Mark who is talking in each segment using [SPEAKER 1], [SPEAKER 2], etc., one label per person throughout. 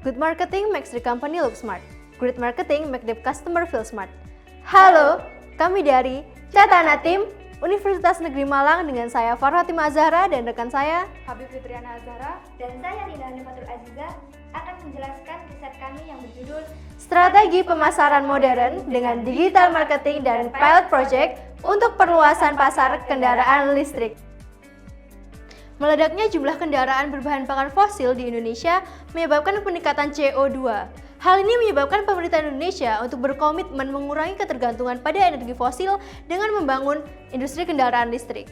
[SPEAKER 1] Good marketing makes the company look smart. Great marketing make the customer feel smart. Halo, kami dari Cetana Team Universitas Negeri Malang dengan saya Farhatima Azhara dan rekan saya
[SPEAKER 2] Habib Fitriana Azhara
[SPEAKER 3] dan saya Rina Hanifatul Aziza akan menjelaskan riset kami yang berjudul
[SPEAKER 1] Strategi Pemasaran Modern dengan Digital Marketing dan Pilot Project untuk Perluasan Pasar Kendaraan Listrik. Meledaknya jumlah kendaraan berbahan bakar fosil di Indonesia menyebabkan peningkatan CO2. Hal ini menyebabkan pemerintah Indonesia untuk berkomitmen mengurangi ketergantungan pada energi fosil dengan membangun industri kendaraan listrik.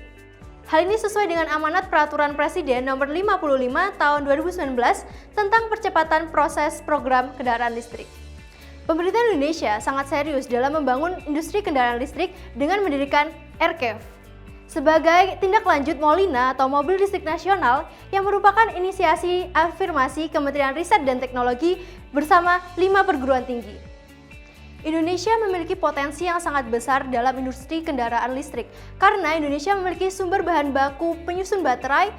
[SPEAKER 1] Hal ini sesuai dengan amanat Peraturan Presiden Nomor 55 Tahun 2019 tentang percepatan proses program kendaraan listrik. Pemerintah Indonesia sangat serius dalam membangun industri kendaraan listrik dengan mendirikan RCAF sebagai tindak lanjut Molina atau Mobil Listrik Nasional yang merupakan inisiasi afirmasi Kementerian Riset dan Teknologi bersama 5 perguruan tinggi. Indonesia memiliki potensi yang sangat besar dalam industri kendaraan listrik karena Indonesia memiliki sumber bahan baku penyusun baterai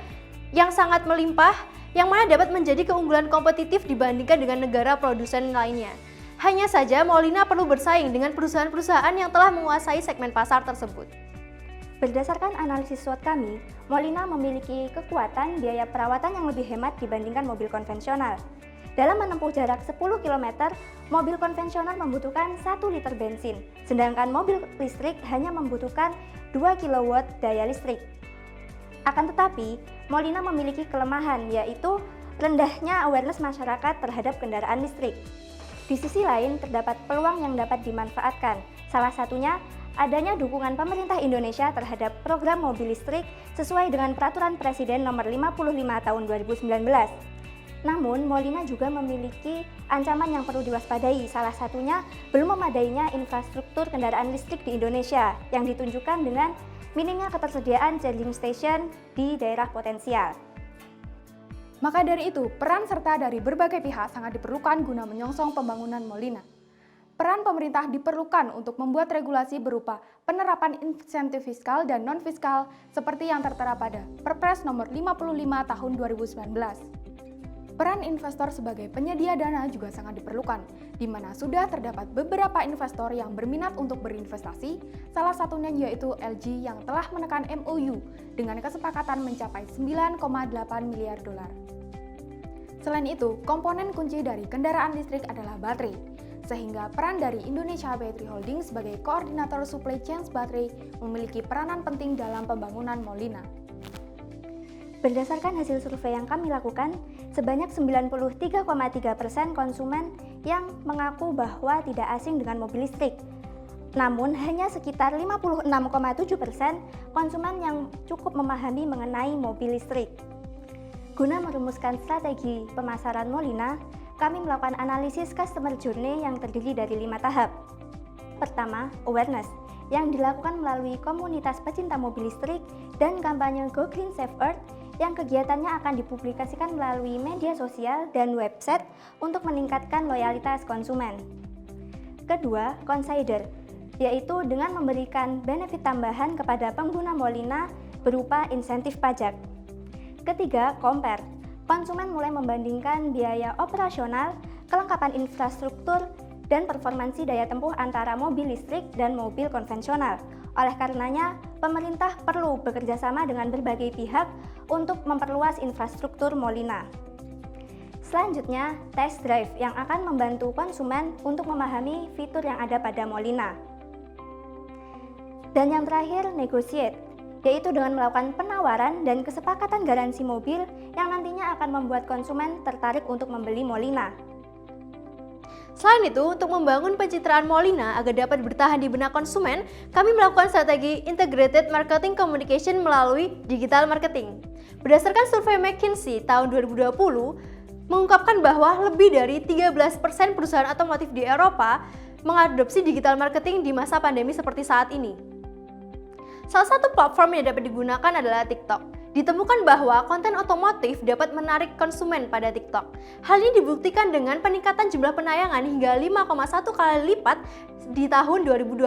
[SPEAKER 1] yang sangat melimpah yang mana dapat menjadi keunggulan kompetitif dibandingkan dengan negara produsen lainnya. Hanya saja Molina perlu bersaing dengan perusahaan-perusahaan yang telah menguasai segmen pasar tersebut.
[SPEAKER 3] Berdasarkan analisis SWOT kami, Molina memiliki kekuatan biaya perawatan yang lebih hemat dibandingkan mobil konvensional. Dalam menempuh jarak 10 km, mobil konvensional membutuhkan 1 liter bensin, sedangkan mobil listrik hanya membutuhkan 2 kW daya listrik. Akan tetapi, Molina memiliki kelemahan, yaitu rendahnya awareness masyarakat terhadap kendaraan listrik. Di sisi lain, terdapat peluang yang dapat dimanfaatkan, salah satunya adanya dukungan pemerintah Indonesia terhadap program mobil listrik sesuai dengan Peraturan Presiden Nomor 55 Tahun 2019. Namun, Molina juga memiliki ancaman yang perlu diwaspadai, salah satunya belum memadainya infrastruktur kendaraan listrik di Indonesia yang ditunjukkan dengan minimnya ketersediaan charging station di daerah potensial.
[SPEAKER 2] Maka dari itu, peran serta dari berbagai pihak sangat diperlukan guna menyongsong pembangunan Molina. Peran pemerintah diperlukan untuk membuat regulasi berupa penerapan insentif fiskal dan non-fiskal seperti yang tertera pada Perpres Nomor 55 Tahun 2019. Peran investor sebagai penyedia dana juga sangat diperlukan, di mana sudah terdapat beberapa investor yang berminat untuk berinvestasi, salah satunya yaitu LG yang telah menekan MOU dengan kesepakatan mencapai 9,8 miliar dolar. Selain itu, komponen kunci dari kendaraan listrik adalah baterai, sehingga peran dari Indonesia Battery Holding sebagai koordinator supply chain baterai memiliki peranan penting dalam pembangunan Molina.
[SPEAKER 3] Berdasarkan hasil survei yang kami lakukan, sebanyak 93,3% konsumen yang mengaku bahwa tidak asing dengan mobil listrik. Namun, hanya sekitar 56,7% konsumen yang cukup memahami mengenai mobil listrik. Guna merumuskan strategi pemasaran Molina, kami melakukan analisis customer journey yang terdiri dari 5 tahap. Pertama, awareness, yang dilakukan melalui komunitas pecinta mobil listrik dan kampanye Go Green Save Earth yang kegiatannya akan dipublikasikan melalui media sosial dan website untuk meningkatkan loyalitas konsumen. Kedua, consider, yaitu dengan memberikan benefit tambahan kepada pengguna Molina berupa insentif pajak. Ketiga, compare. Konsumen mulai membandingkan biaya operasional, kelengkapan infrastruktur, dan performansi daya tempuh antara mobil listrik dan mobil konvensional. Oleh karenanya, pemerintah perlu bekerja sama dengan berbagai pihak untuk memperluas infrastruktur Molina. Selanjutnya, test drive yang akan membantu konsumen untuk memahami fitur yang ada pada Molina. Dan yang terakhir, negotiate, yaitu dengan melakukan penawaran dan kesepakatan garansi mobil yang nantinya akan membuat konsumen tertarik untuk membeli Molina.
[SPEAKER 1] Selain itu, untuk membangun pencitraan Molina agar dapat bertahan di benak konsumen, kami melakukan strategi Integrated Marketing Communication melalui digital marketing. Berdasarkan survei McKinsey tahun 2020, mengungkapkan bahwa lebih dari 13% perusahaan otomotif di Eropa mengadopsi digital marketing di masa pandemi seperti saat ini. Salah satu platform yang dapat digunakan adalah TikTok. Ditemukan bahwa konten otomotif dapat menarik konsumen pada TikTok. Hal ini dibuktikan dengan peningkatan jumlah penayangan hingga 5,1 kali lipat di tahun 2020.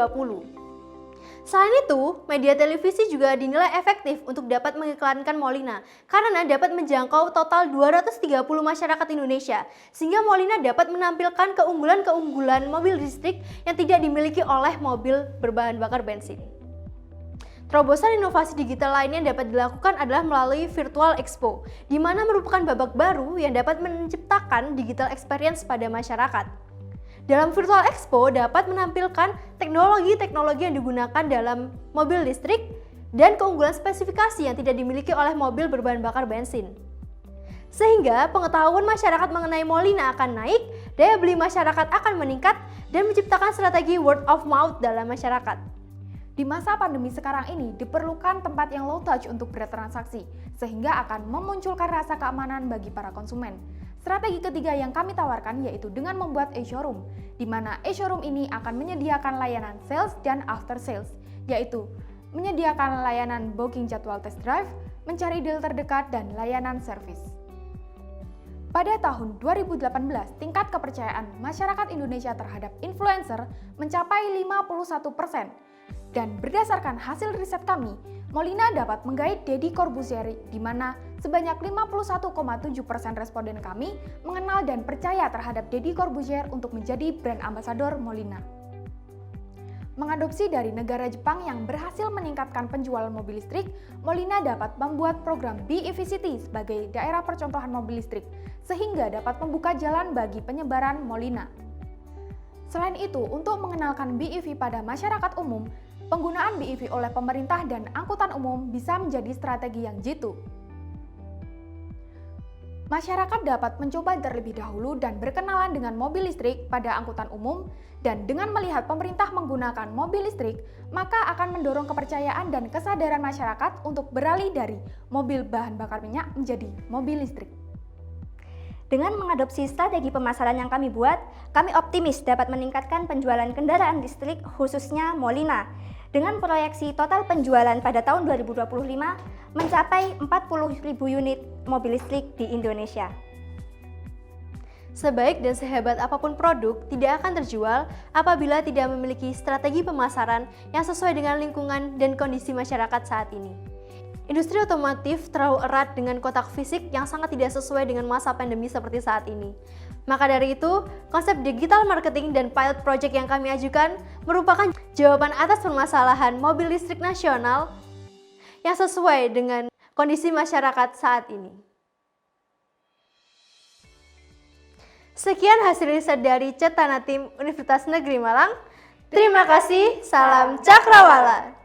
[SPEAKER 1] Selain itu, media televisi juga dinilai efektif untuk dapat mengiklankan Molina karena dapat menjangkau total 230 masyarakat Indonesia, sehingga Molina dapat menampilkan keunggulan-keunggulan mobil listrik yang tidak dimiliki oleh mobil berbahan bakar bensin. Terobosan inovasi digital lain yang dapat dilakukan adalah melalui Virtual Expo, di mana merupakan babak baru yang dapat menciptakan digital experience pada masyarakat. Dalam Virtual Expo dapat menampilkan teknologi-teknologi yang digunakan dalam mobil listrik dan keunggulan spesifikasi yang tidak dimiliki oleh mobil berbahan bakar bensin. Sehingga pengetahuan masyarakat mengenai Molina akan naik, daya beli masyarakat akan meningkat, dan menciptakan strategi word of mouth dalam masyarakat.
[SPEAKER 2] Di masa pandemi sekarang ini diperlukan tempat yang low touch untuk bertransaksi, sehingga akan memunculkan rasa keamanan bagi para konsumen. Strategi ketiga yang kami tawarkan yaitu dengan membuat e-showroom, di mana e-showroom ini akan menyediakan layanan sales dan after sales, yaitu menyediakan layanan booking jadwal test drive, mencari deal terdekat, dan layanan servis. Pada tahun 2018, tingkat kepercayaan masyarakat Indonesia terhadap influencer mencapai 51%. Dan berdasarkan hasil riset kami, Molina dapat menggait Deddy Corbuzier, di mana sebanyak 51,7% responden kami mengenal dan percaya terhadap Deddy Corbuzier untuk menjadi brand ambassador Molina. Mengadopsi dari negara Jepang yang berhasil meningkatkan penjualan mobil listrik, Molina dapat membuat program BEV City sebagai daerah percontohan mobil listrik, sehingga dapat membuka jalan bagi penyebaran Molina. Selain itu, untuk mengenalkan BEV pada masyarakat umum, penggunaan BEV oleh pemerintah dan angkutan umum bisa menjadi strategi yang jitu. Masyarakat dapat mencoba terlebih dahulu dan berkenalan dengan mobil listrik pada angkutan umum, dan dengan melihat pemerintah menggunakan mobil listrik, maka akan mendorong kepercayaan dan kesadaran masyarakat untuk beralih dari mobil bahan bakar minyak menjadi mobil listrik.
[SPEAKER 3] Dengan mengadopsi strategi pemasaran yang kami buat, kami optimis dapat meningkatkan penjualan kendaraan listrik khususnya Molina. Dengan proyeksi total penjualan pada tahun 2025 mencapai 40.000 unit mobil listrik di Indonesia.
[SPEAKER 1] Sebaik dan sehebat apapun produk, tidak akan terjual apabila tidak memiliki strategi pemasaran yang sesuai dengan lingkungan dan kondisi masyarakat saat ini. Industri otomotif terlalu erat dengan kotak fisik yang sangat tidak sesuai dengan masa pandemi seperti saat ini. Maka dari itu, konsep digital marketing dan pilot project yang kami ajukan merupakan jawaban atas permasalahan mobil listrik nasional yang sesuai dengan kondisi masyarakat saat ini. Sekian hasil riset dari Cetana Tim Universitas Negeri Malang. Terima kasih, salam Cakrawala.